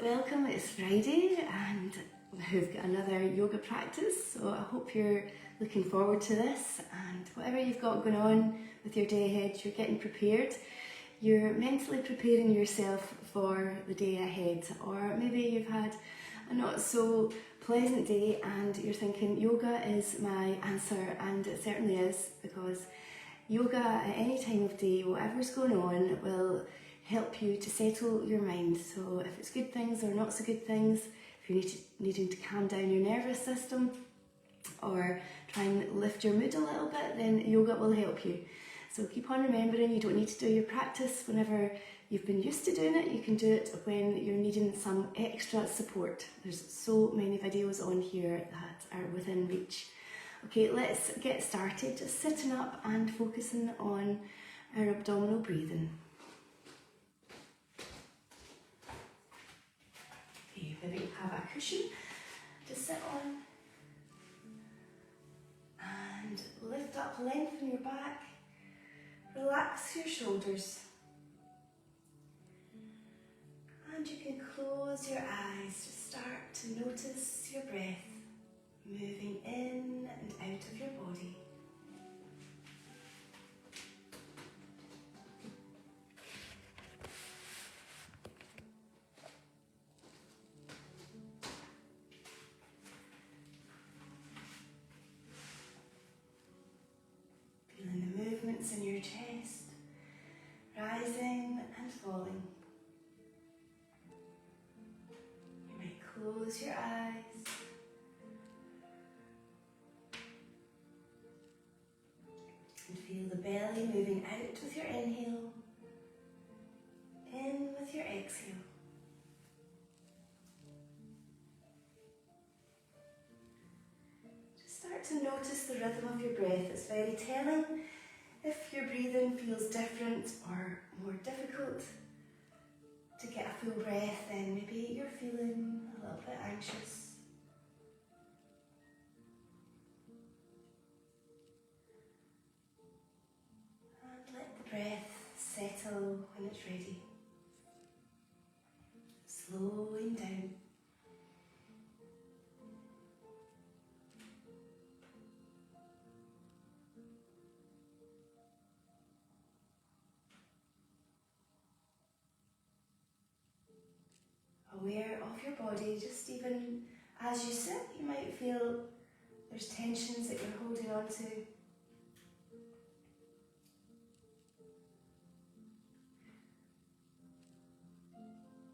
welcome. It's Friday and we've got another yoga practice, so I hope you're looking forward to this, and whatever you've got going on with your day ahead, you're getting prepared. You're mentally preparing yourself for the day ahead, or maybe you've had a not so pleasant day and you're thinking yoga is my answer, and it certainly is, because yoga at any time of day, whatever's going on, will help you to settle your mind. So if it's good things or not so good things, if you're needing to calm down your nervous system or try and lift your mood a little bit, then yoga will help you. So keep on remembering, you don't need to do your practice whenever you've been used to doing it. You can do it when you're needing some extra support. There's so many videos on here that are within reach. Okay, let's get started. Just sitting up and focusing on our abdominal breathing. Okay, maybe have a cushion to sit on. And lift up, lengthen your back. Relax your shoulders. And you can close your eyes to start to notice your breath moving in and out of your body. Feeling the movements in your chest, rising and falling. You may close your eyes. And feel the belly moving out with your inhale, in with your exhale. Just start to notice the rhythm of your breath. It's very telling if your breathing feels different or more difficult to get a full breath, then maybe you're feeling a little bit anxious. Let the breath settle when it's ready. Slowing down. Aware of your body, just even as you sit, you might feel there's tensions that you're holding on to.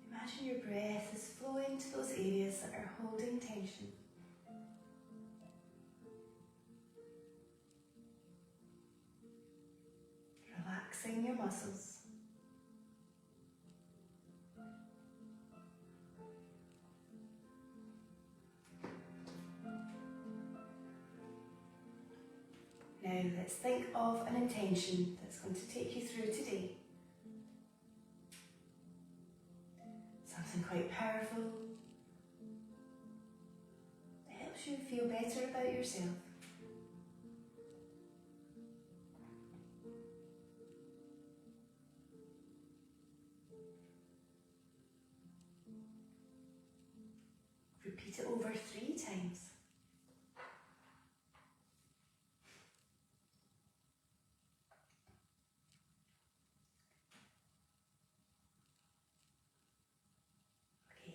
Imagine your breath is flowing to those areas that are holding tension. Relaxing your muscles. Now let's think of an intention that's going to take you through today. Something quite powerful that helps you feel better about yourself. Repeat it over 3 times.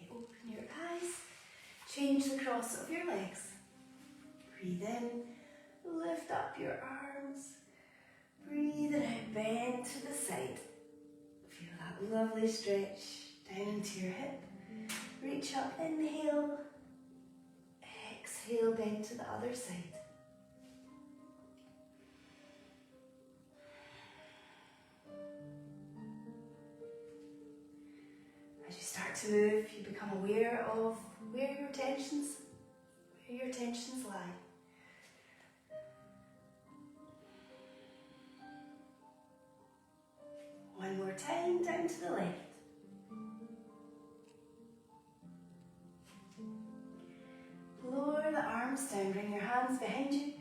Open your eyes, change the cross of your legs. Breathe in, lift up your arms. Breathe it out, bend to the side. Feel that lovely stretch down into your hip. Reach up, inhale. Exhale, bend to the other side. To move, you become aware of where your tensions lie. One more time, down to the left. Lower the arms down, bring your hands behind you.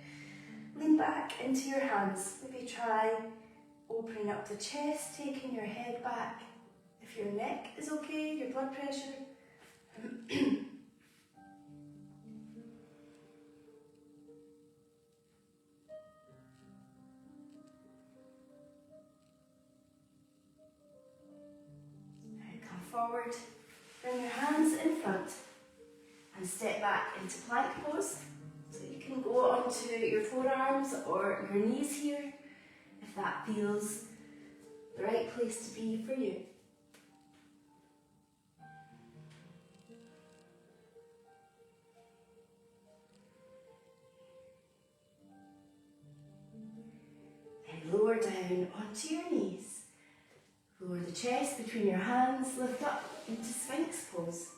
Lean back into your hands. Maybe try opening up the chest, taking your head back. If your neck is okay, your blood pressure, Come forward, bring your hands in front and step back into plank pose. So you can go onto your forearms or your knees here if that feels the right place to be for you. Then lower down onto your knees. Lower the chest between your hands, lift up into Sphinx pose.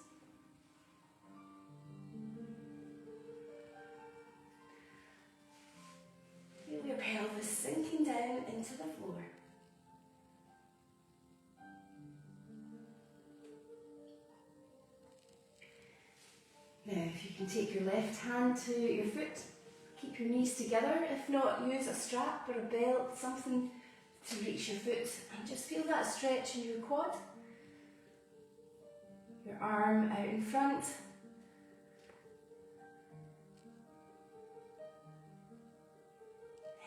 Feel your pelvis sinking down into the floor. Now, if you can take your left hand to your foot, keep your knees together. If not, use a strap or a belt, something to reach your foot, and just feel that stretch in your quad. Your arm out in front.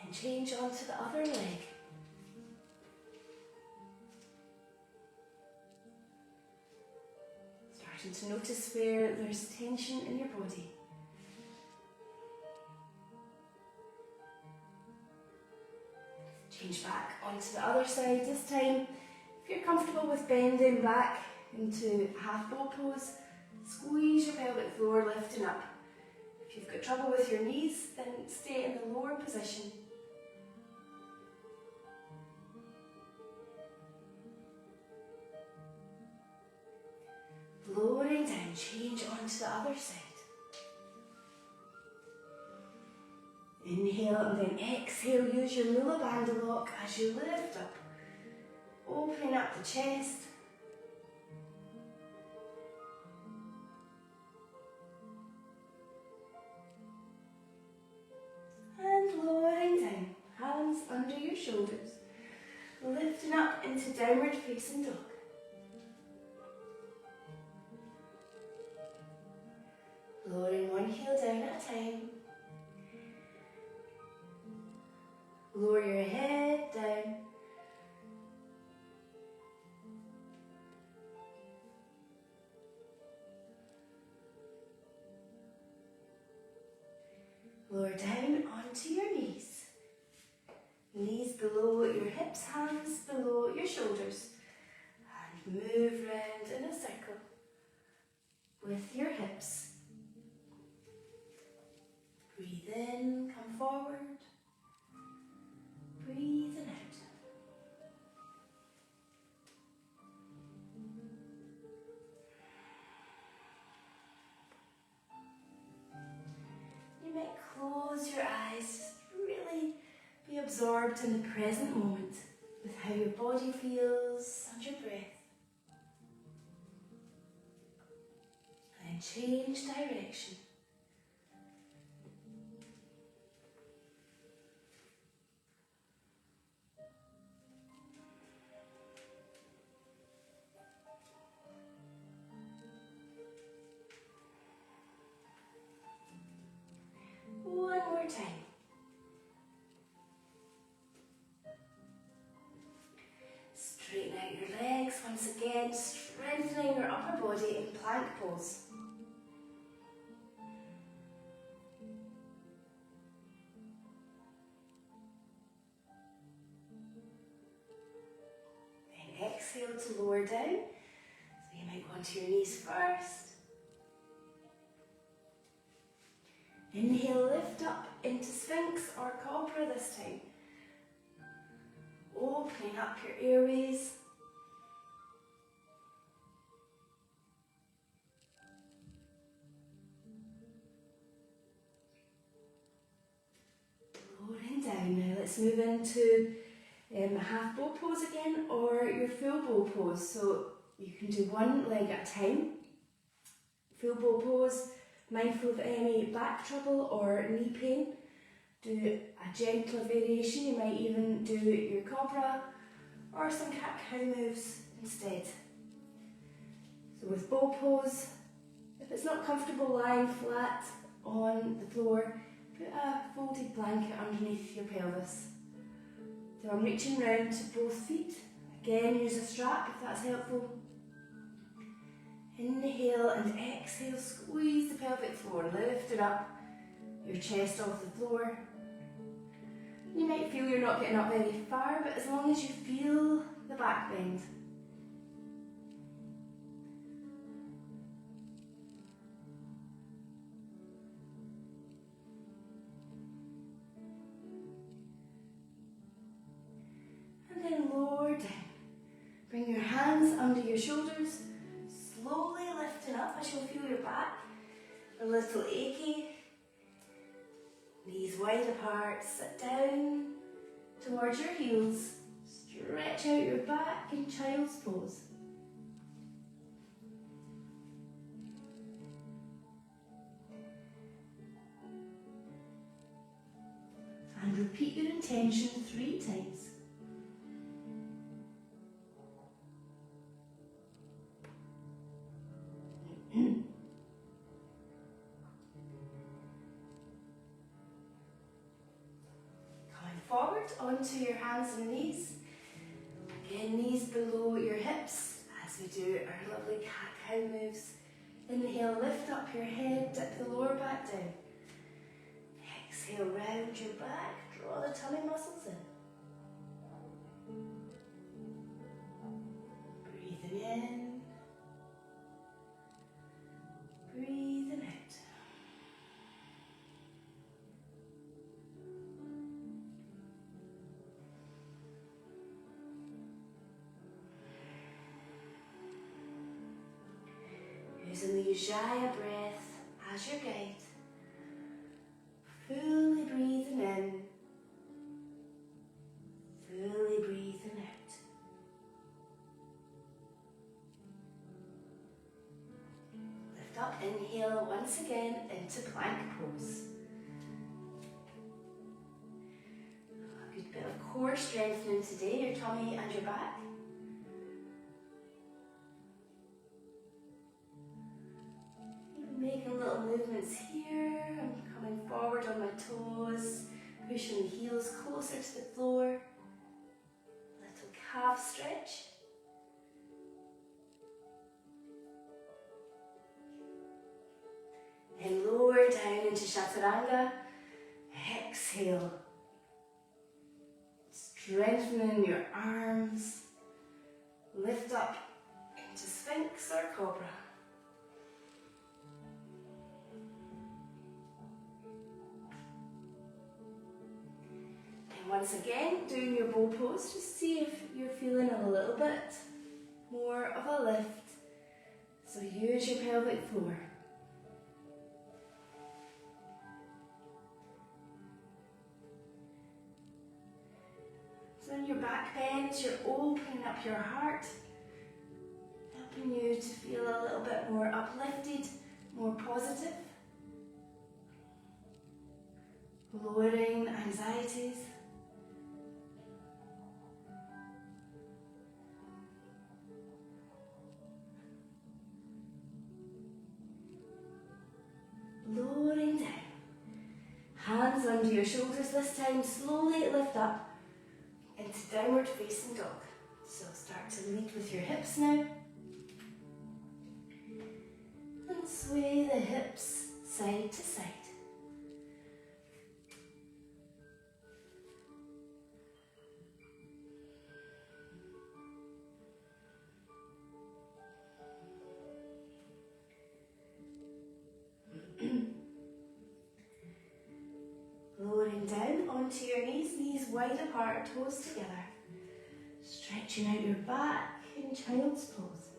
And change onto the other leg. Starting to notice where there's tension in your body. Change back onto the other side. This time, if you're comfortable with bending back into half bow pose, squeeze your pelvic floor, lifting up. If you've got trouble with your knees, then stay in the lower position. Lowering down, change onto the other side. Inhale and then exhale, use your Mula Bandha lock as you lift up, opening up the chest. And lowering down, hands under your shoulders, lifting up into downward facing dog. Lowering one heel down at a time. Lower your head down. Lower down onto your knees. Knees below your hips, hands below your shoulders. And move round in a circle with your hips. Breathe in, come forward. Breathing out. You might close your eyes, just really be absorbed in the present moment with how your body feels and your breath. And then change direction. One more time. Straighten out your legs once again, strengthening your upper body in plank pose. Then exhale to lower down. So you might go onto your knees first. Inhale, lift up into Sphinx or Cobra this time. Opening up your airways. Lowering down. Now let's move into half bow pose again, or your full bow pose. So you can do one leg at a time. Full bow pose. Mindful of any back trouble or knee pain, do a gentler variation. You might even do your Cobra or some cat-cow moves instead. So with bow pose, If it's not comfortable lying flat on the floor, put a folded blanket underneath your pelvis. So I'm reaching round to both feet. Again, use a strap if that's helpful. Inhale and exhale, squeeze the pelvic floor, lift it up, your chest off the floor. You might feel you're not getting up very far, but as long as you feel the back bend. And then lower down. Bring your hands under your shoulders, slowly lifting up as you'll feel your back a little achy. Knees wide apart, sit down towards your heels, stretch out your back in child's pose. And repeat your intention 3 times. Forward onto your hands and knees. Again, knees below your hips as we do our lovely cat-cow moves. Inhale, lift up your head, dip the lower back down. Exhale, round your back, draw the tummy muscles in. Breathing in, breathing out. Using the Ujjayi breath as your guide, fully breathing in, fully breathing out. Lift up, inhale once again into plank pose. A good bit of core strengthening today, your tummy and your back. Making little movements here. I'm coming forward on my toes, pushing the heels closer to the floor. Little calf stretch. Then lower down into Chaturanga. Exhale. Strengthening your arms. Lift up into Sphinx or Cobra. Once again, doing your bow pose, just see if you're feeling a little bit more of a lift. So use your pelvic floor. So in your back bends, you're opening up your heart, helping you to feel a little bit more uplifted, more positive. Lowering anxieties. Lowering down. Hands under your shoulders this time, slowly lift up into downward facing dog. So start to lead with your hips now. And sway the hips side to side. Lowering down onto your knees, knees wide apart, toes together. Stretching out your back in child's pose.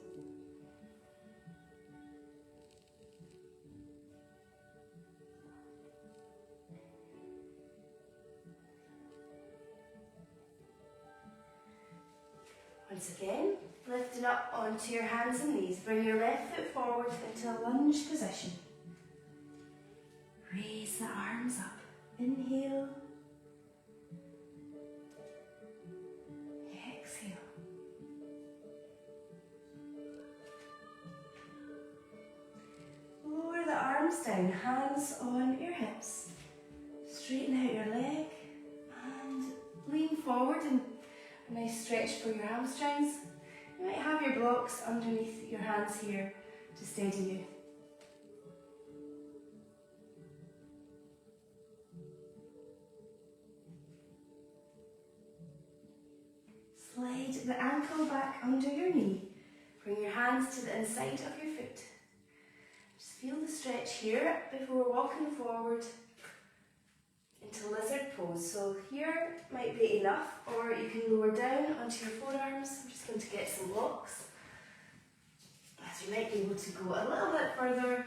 Once again, lifting up onto your hands and knees. Bring your left foot forward into a lunge position. Raise the arms up. Inhale. Exhale. arms down, hands on your hips. Straighten out your leg and lean forward and a nice stretch for your hamstrings. You might have your blocks underneath your hands here to steady you. Slide the ankle back under your knee. Bring your hands to the inside of your foot. Just feel the stretch here before walking forward into lizard pose. So here might be enough, or you can lower down onto your forearms. I'm just going to get some blocks, as you might be able to go a little bit further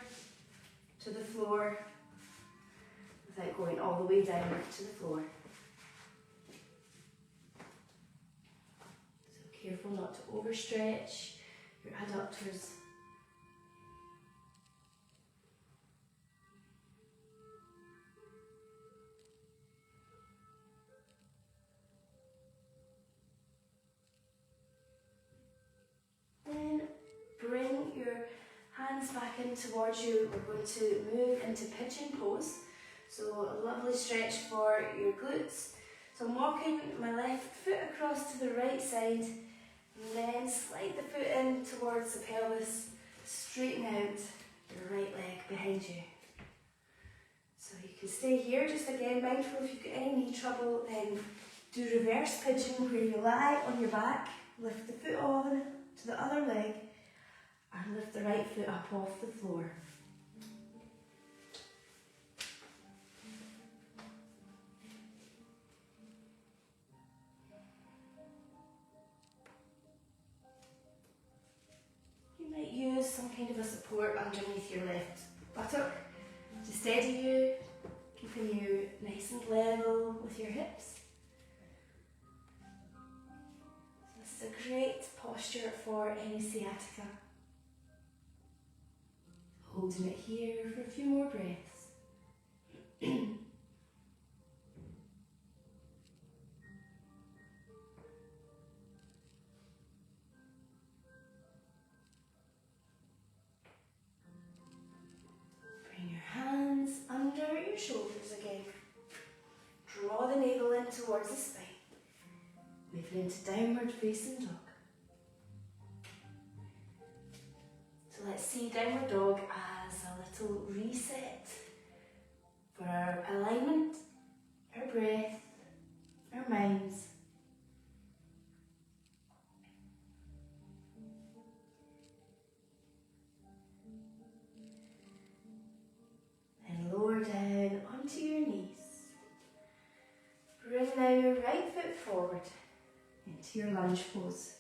to the floor without going all the way down to the floor. So careful not to overstretch your adductors. Then bring your hands back in towards you. We're going to move into pigeon pose. So a lovely stretch for your glutes. So I'm walking my left foot across to the right side, and then slide the foot in towards the pelvis. Straighten out your right leg behind you. So you can stay here, just again mindful if you've got any knee trouble, then do reverse pigeon where you lie on your back, lift the foot on to the other leg, and lift the right foot up off the floor. You might use some kind of a support underneath your left buttock to steady you, keeping you nice and level with your hips. So this is a great posture for any sciatica. Holding it here for a few more breaths. Bring your hands under your shoulders again. Draw the navel in towards the spine. Moving into downward facing dog. So let's see downward dog as a little reset for our alignment, our breath, our minds. And lower down onto your knees. Bring now your right foot forward into your lunge pose.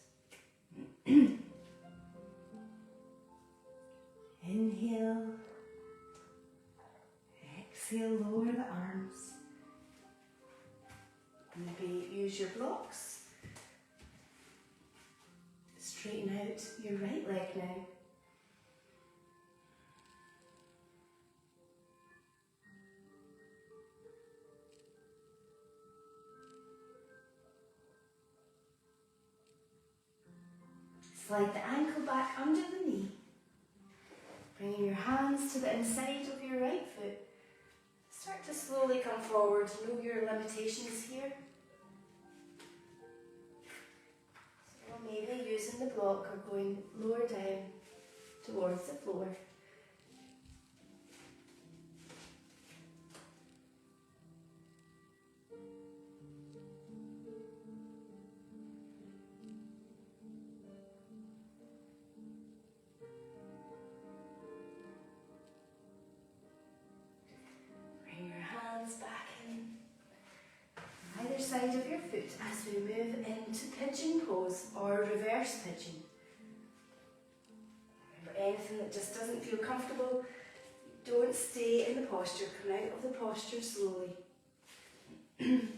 Inhale, exhale, lower the arms. Maybe use your blocks. Straighten out your right leg now. Slide the ankle back under the knee. Bringing your hands to the inside of your right foot. Start to slowly come forward. Know your limitations here. So maybe using the block or going lower down towards the floor. Back in either side of your foot as we move into pigeon pose or reverse pigeon. Remember, anything that just doesn't feel comfortable, don't stay in the posture. Come out of the posture slowly. Even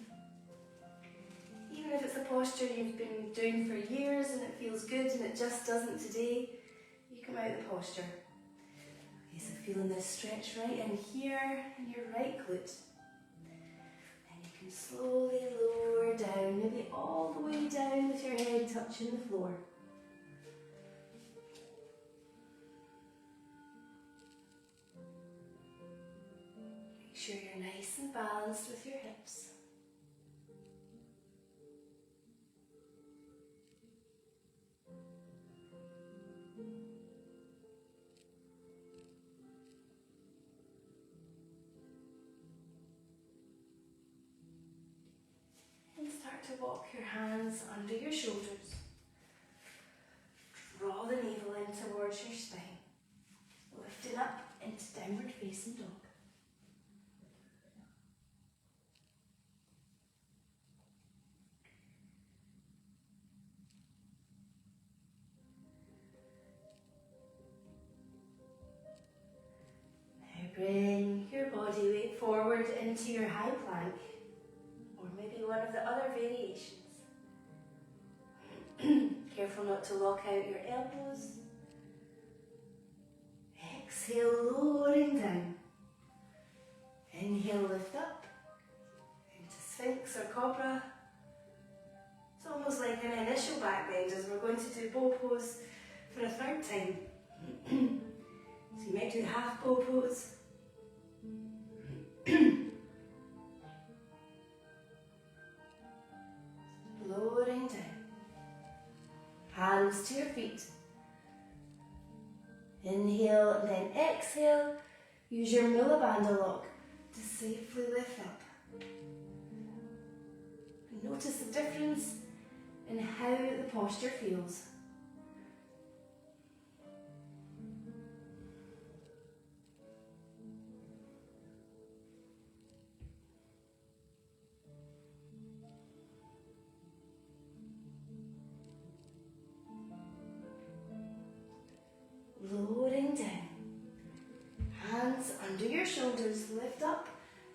if it's a posture you've been doing for years and it feels good and it just doesn't today, you come out of the posture. Okay, so feeling this stretch right in here in your right glute. Slowly lower down, maybe all the way down with your head touching the floor. sure you're nice and balanced with your hips. And start to walk your hands under your shoulders. Draw the navel in towards your spine. Lift it up into downward facing dog. Now bring your body weight forward into your high plank, or maybe one of the other variations. Careful not to lock out your elbows. Exhale, lowering down. Inhale, lift up into Sphinx or Cobra. It's almost like an initial back bend as we're going to do bow pose for a third time. So you might do half bow pose. Lowering down. Hands to your feet. Inhale and then exhale. Use your Mula Bandha lock to safely lift up. And notice the difference in how the posture feels. Lowering down. Hands under your shoulders, lift up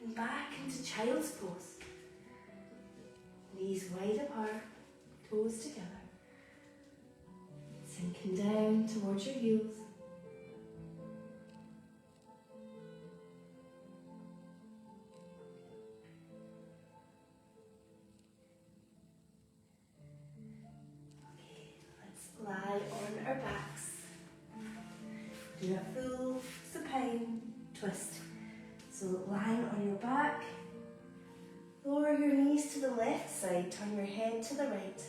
and back into child's pose. Knees wide apart, toes together. Sinking down towards your heels. Okay, let's lie on our backs. Do a full supine twist. So lying on your back, lower your knees to the left side, turn your head to the right.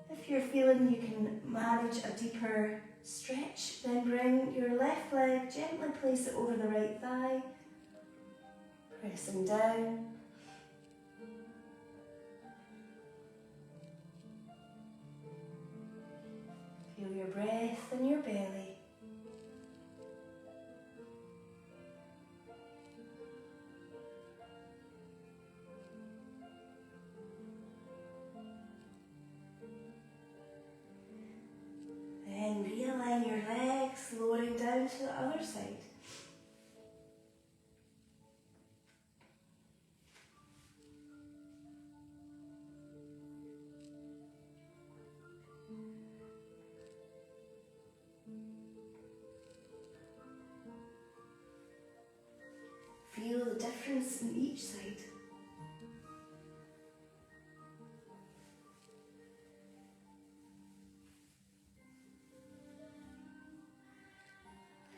If you're feeling you can manage a deeper stretch, then bring your left leg, gently place it over the right thigh, pressing down. Feel your breath in your belly. Then realign your legs, lowering down to the other side. Feel the difference in each side.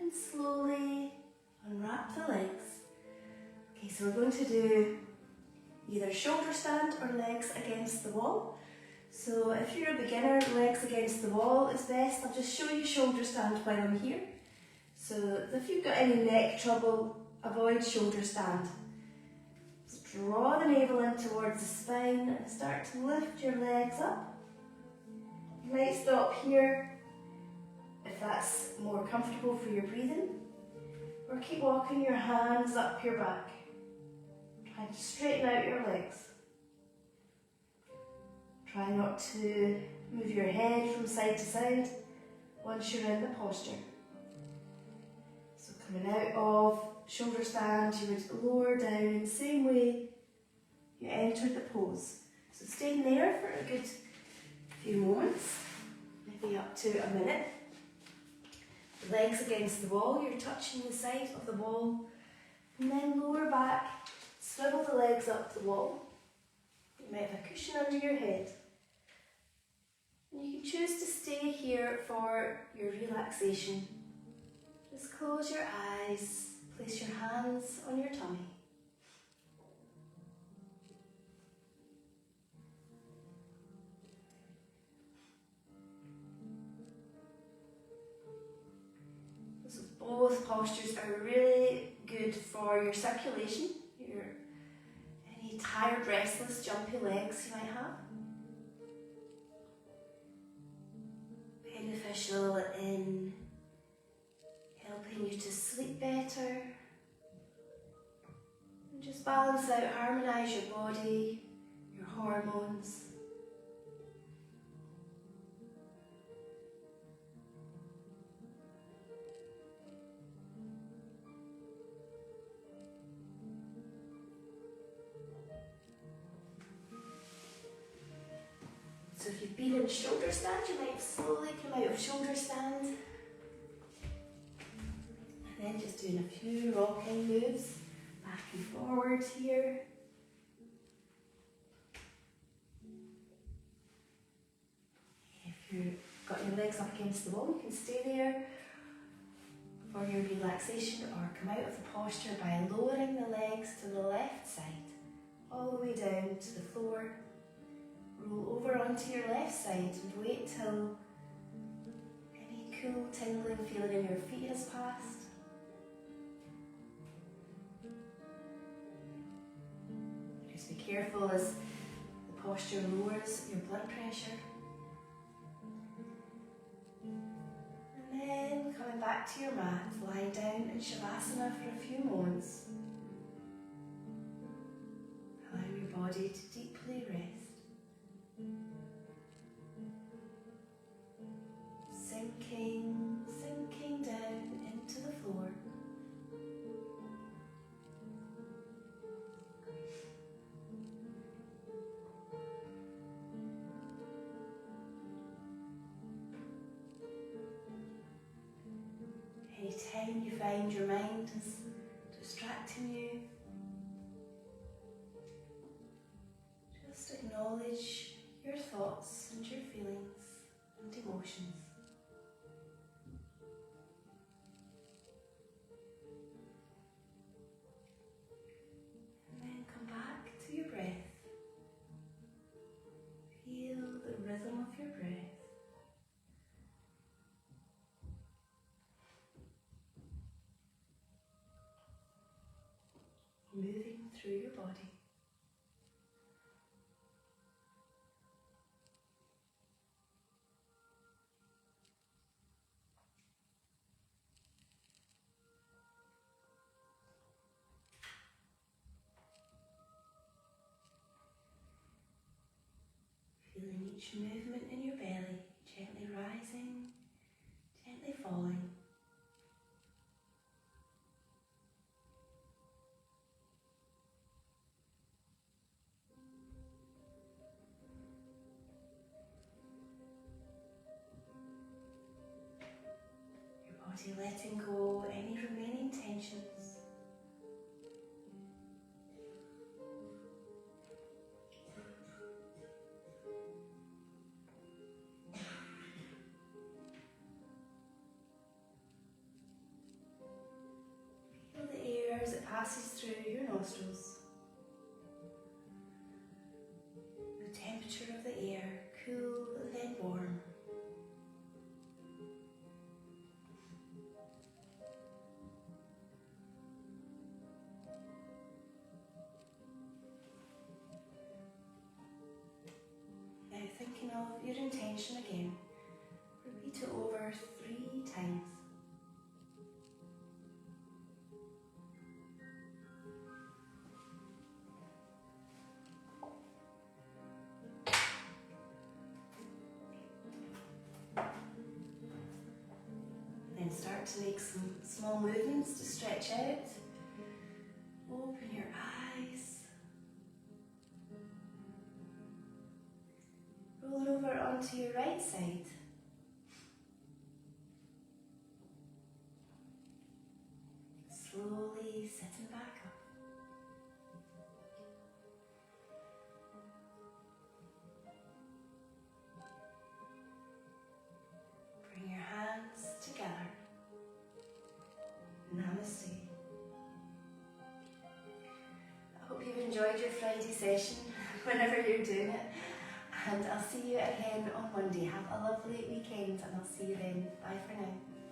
And slowly unwrap the legs. Okay, so we're going to do either shoulder stand or legs against the wall. So if you're a beginner, legs against the wall is best. I'll just show you shoulder stand while I'm here. So if you've got any neck trouble, avoid shoulder stand. Just draw the navel in towards the spine and start to lift your legs up. You might stop here if that's more comfortable for your breathing, or keep walking your hands up your back, trying to straighten out your legs. Try not to move your head from side to side once you're in the posture. So coming out of shoulder stand, you would lower down in the same way you entered the pose. So stay there for a good few moments, maybe up to a minute. Legs against the wall, you're touching the side of the wall, and then lower back, swivel the legs up the wall. You might have a cushion under your head. And you can choose to stay here for your relaxation. Just close your eyes, Place your hands on your tummy. So both postures are really good for your circulation, any tired, restless, jumpy legs you might have. Beneficial in helping you to sleep better. And just balance out, harmonise your body, your hormones. So if you've been in shoulder stand, you might slowly come out of shoulder stand. And then just doing a few rocking moves, back and forward here. If you've got your legs up against the wall, you can stay there for your relaxation, or come out of the posture by lowering the legs to the left side, all the way down to the floor. Roll over onto your left side and wait till any cool tingling feeling in your feet has passed. Just be careful as the posture lowers your blood pressure. And then coming back to your mat, lying down in Shavasana for a few moments. Allowing your body to deeply rest. Sinking down into the floor. Anytime you find your mind is distracting you, just acknowledge your thoughts and your feelings and emotions. And then come back to your breath. Feel the rhythm of your breath. Moving through your body. Feeling each movement in your belly, gently rising, gently falling. Your body letting go any remaining tensions. Feel the air as it passes through your nostrils. The temperature of the air, cool and then warm. Now thinking of your intention again, repeat it over 3 times. Then start to make some small movements to stretch out. Open your eyes. Rolling over onto your right side. Slowly sitting back up. Bring your hands together. Namaste. enjoyed your Friday session, whenever you're doing it. And I'll see you again on Monday. Have a lovely weekend and I'll see you then. Bye for now.